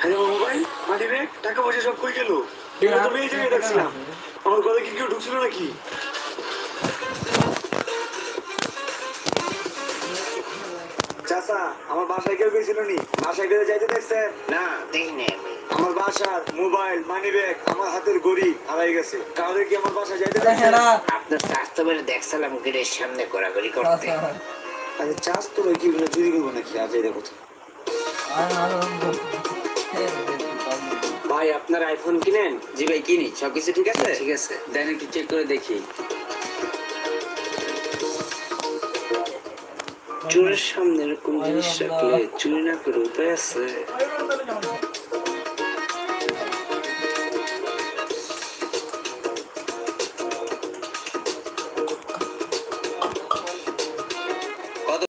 আরে mobile money bag টাকা পয়সা সব কই গেল? এগুলো তো এই জায়গায় রাখছিলাম। আমার ঘরে কি কেউ ঢুকছিল নাকি? চাচা আমার বাসায় কেউ গেছিল নি? বাসায় কেউ যাইতে দেখছেন? না দেখিনি আমি। আমার বাসার মোবাইল মানি ব্যাগ আমার হাতের ঘড়ি হারাই গেছে। কাউরে কি আমার বাসায় যাইতে দেখছেন? আপনার স্বাস্থ্য বেড়ে দেখছিলাম গেটের সামনে ঘোরাঘুরি করতে। আরে চাষ তো কি চুরি করবো নাকি? আজ এই দেখো তো। ভাই আপনার আইফোন কিনেন? জি ভাই কিনি, সবকিছু ঠিক আছে? ঠিক আছে, দেন একটু চেক করে দেখি। চোরের সামনে এরকম জিনিস রাখলে চুরি না করে উপায় আছে?